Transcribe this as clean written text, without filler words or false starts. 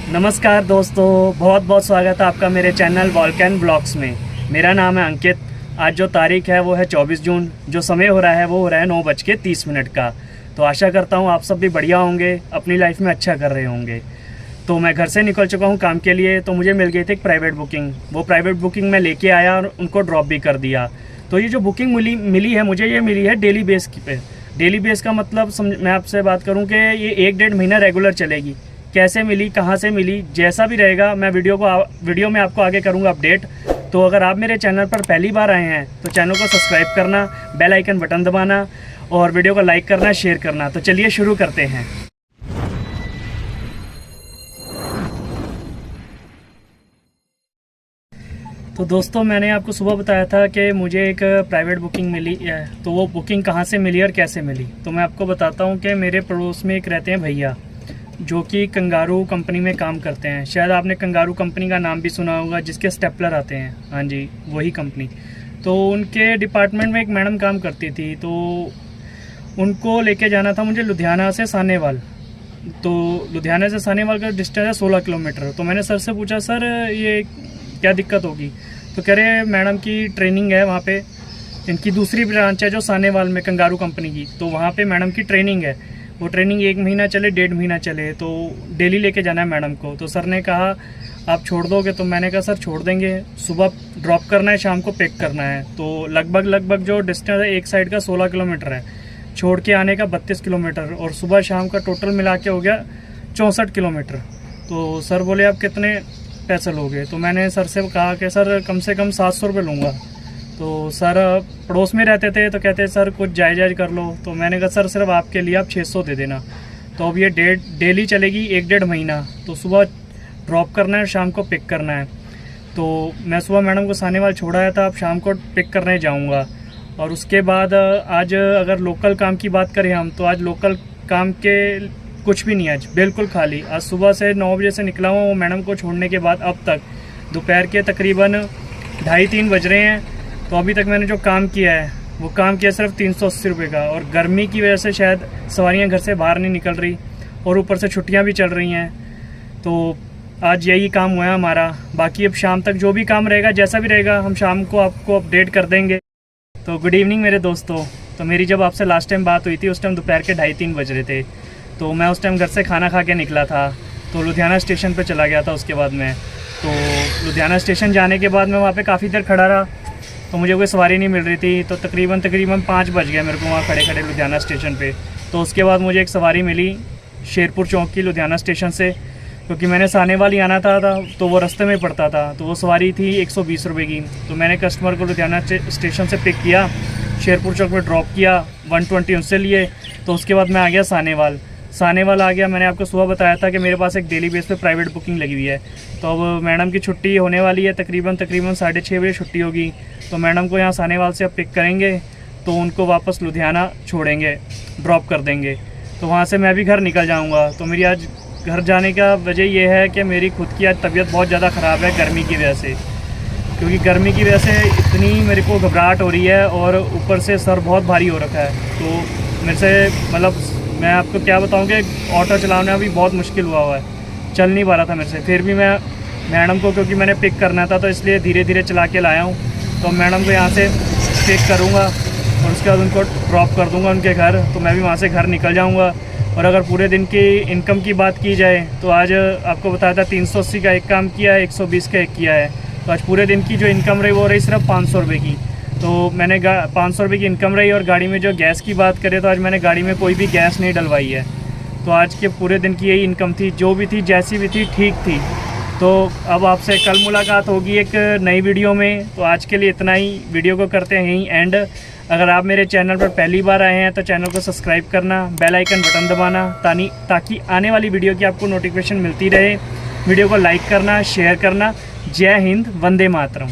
नमस्कार दोस्तों, बहुत बहुत स्वागत है आपका मेरे चैनल वॉल्कैन ब्लॉग्स में। मेरा नाम है अंकित। आज जो तारीख है वो है 24 जून। जो समय हो रहा है वो हो रहा है 9:30 का। तो आशा करता हूँ आप सब भी बढ़िया होंगे, अपनी लाइफ में अच्छा कर रहे होंगे। तो मैं घर से निकल चुका हूँ काम के लिए। तो मुझे मिल गई थी एक प्राइवेट बुकिंग। वो प्राइवेट बुकिंग मैं लेके आया और उनको ड्रॉप भी कर दिया। तो ये जो बुकिंग मिली है मुझे, ये मिली है डेली बेस पे। डेली बेस का मतलब मैं आपसे बात करूँ कि ये 1-1.5 महीना रेगुलर चलेगी। कैसे मिली, कहाँ से मिली, जैसा भी रहेगा मैं वीडियो में आपको आगे करूँगा अपडेट। तो अगर आप मेरे चैनल पर पहली बार आए हैं तो चैनल को सब्सक्राइब करना, बेल आइकन बटन दबाना और वीडियो को लाइक करना, शेयर करना। तो चलिए शुरू करते हैं। तो दोस्तों, मैंने आपको सुबह बताया था कि मुझे एक प्राइवेट बुकिंग मिली है। तो वो बुकिंग कहाँ से मिली और कैसे मिली, तो मैं आपको बताता हूँ कि मेरे पड़ोस में एक रहते हैं भैया, जो कि कंगारू कंपनी में काम करते हैं। शायद आपने कंगारू कंपनी का नाम भी सुना होगा, जिसके स्टेपलर आते हैं। हाँ जी, वही कंपनी। तो उनके डिपार्टमेंट में एक मैडम काम करती थी। तो उनको लेके जाना था मुझे लुधियाना से सानेवाल। तो लुधियाना से सानेवाल का डिस्टेंस है 16 किलोमीटर। तो मैंने सर से पूछा, सर ये क्या दिक्कत होगी? तो कह रहे मैडम की ट्रेनिंग है वहाँ पे। इनकी दूसरी ब्रांच है जो सानेवाल में कंगारू कंपनी की। तो वहाँ पे मैडम की ट्रेनिंग है। वो ट्रेनिंग 1 महीना चले, 1.5 महीना चले। तो डेली लेके जाना है मैडम को। तो सर ने कहा आप छोड़ दोगे? तो मैंने कहा सर छोड़ देंगे। सुबह ड्रॉप करना है, शाम को पिक करना है। तो लगभग जो डिस्टेंस है एक साइड का 16 किलोमीटर है, छोड़ के आने का 32 किलोमीटर, और सुबह शाम का टोटल मिला के हो गया 64 किलोमीटर। तो सर बोले आप कितने पैसे लोगे? तो मैंने सर से कहा कि सर कम से कम 700 रुपये लूँगा। तो सर पड़ोस में रहते थे तो कहते सर कुछ जायज़ कर लो। तो मैंने कहा सर सिर्फ आपके लिए आप 600 दे देना। तो अब ये डेली चलेगी 1-1.5 महीना। तो सुबह ड्रॉप करना है, शाम को पिक करना है। तो मैं सुबह मैडम को सानेवाल छोड़ा था, अब शाम को पिक करने जाऊंगा। और उसके बाद आज अगर लोकल काम की बात करें हम, तो आज लोकल काम के कुछ भी नहीं, आज बिल्कुल खाली। आज सुबह से 9 बजे से निकला हुआ वो मैडम को छोड़ने के बाद अब तक दोपहर के तकरीबन 2:30-3 बज रहे हैं। तो अभी तक मैंने जो काम किया है वो काम किया सिर्फ 380 रुपये का। और गर्मी की वजह से शायद सवारियां घर से बाहर नहीं निकल रही, और ऊपर से छुट्टियां भी चल रही हैं। तो आज यही काम हुआ है हमारा। बाकी अब शाम तक जो भी काम रहेगा, जैसा भी रहेगा, हम शाम को आपको अपडेट कर देंगे। तो गुड इवनिंग मेरे दोस्तों। तो मेरी जब आपसे लास्ट टाइम बात हुई थी उस टाइम दोपहर के 2:30-3 बज रहे थे। तो मैं उस टाइम घर से खाना खा के निकला था। तो लुधियाना स्टेशन पर चला गया था। उसके बाद मैं लुधियाना स्टेशन जाने के बाद मैं वहाँ पर काफ़ी देर खड़ा रहा। तो मुझे कोई सवारी नहीं मिल रही थी। तो तकरीबन 5 बज गए मेरे को वहाँ खड़े लुधियाना स्टेशन पे। तो उसके बाद मुझे एक सवारी मिली शेरपुर चौक की लुधियाना स्टेशन से, क्योंकि मैंने सानेवाल ही आना था तो वो रास्ते में पड़ता था। तो वो सवारी थी 120 रुपये की। तो मैंने कस्टमर को लुधियाना स्टेशन से पिक किया, शेरपुर चौक में ड्रॉप किया, 120 उनसे लिए। तो उसके बाद मैं आ गया सानेवाल आ गया। मैंने आपको सुबह बताया था कि मेरे पास एक डेली बेस पे प्राइवेट बुकिंग लगी हुई है। तो अब मैडम की छुट्टी होने वाली है, तकरीबन 6:30 बजे छुट्टी होगी। तो मैडम को यहाँ सानेवाल से अब पिक करेंगे, तो उनको वापस लुधियाना छोड़ेंगे, ड्रॉप कर देंगे। तो वहाँ से मैं भी घर निकल जाऊँगा। तो मेरी आज घर जाने का वजह यह है कि मेरी खुद की आज तबीयत बहुत ज़्यादा ख़राब है गर्मी की वजह से। क्योंकि गर्मी की वजह से इतनी मेरे को घबराहट हो रही है, और ऊपर से सर बहुत भारी हो रखा है। तो मेरे से मतलब मैं आपको क्या बताऊँ कि ऑटो चलाना भी बहुत मुश्किल हुआ है, चल नहीं पा रहा था मेरे से। फिर भी मैं मैडम को, क्योंकि मैंने पिक करना था तो इसलिए धीरे धीरे चला के लाया हूँ। तो मैडम को यहाँ से पिक करूँगा और उसके बाद उनको ड्रॉप कर दूँगा उनके घर। तो मैं भी वहाँ से घर निकल जाऊँगा। और अगर पूरे दिन की इनकम की बात की जाए तो आज आपको बताया था 380 का एक काम किया है, 120 का एक किया है। तो आज पूरे दिन की जो इनकम रही वो रही सिर्फ 500 रुपये की। तो मैंने 500 रुपये की इनकम रही। और गाड़ी में जो गैस की बात करें तो आज मैंने गाड़ी में कोई भी गैस नहीं डलवाई है। तो आज के पूरे दिन की यही इनकम थी, जो भी थी जैसी भी थी ठीक थी। तो अब आपसे कल मुलाकात होगी एक नई वीडियो में। तो आज के लिए इतना ही। वीडियो को करते हैं यहीं एंड। अगर आप मेरे चैनल पर पहली बार आए हैं तो चैनल को सब्सक्राइब करना, बेल आइकन बटन दबाना, ताकि आने वाली वीडियो की आपको नोटिफिकेशन मिलती रहे। वीडियो को लाइक करना, शेयर करना। जय हिंद, वंदे मातरम।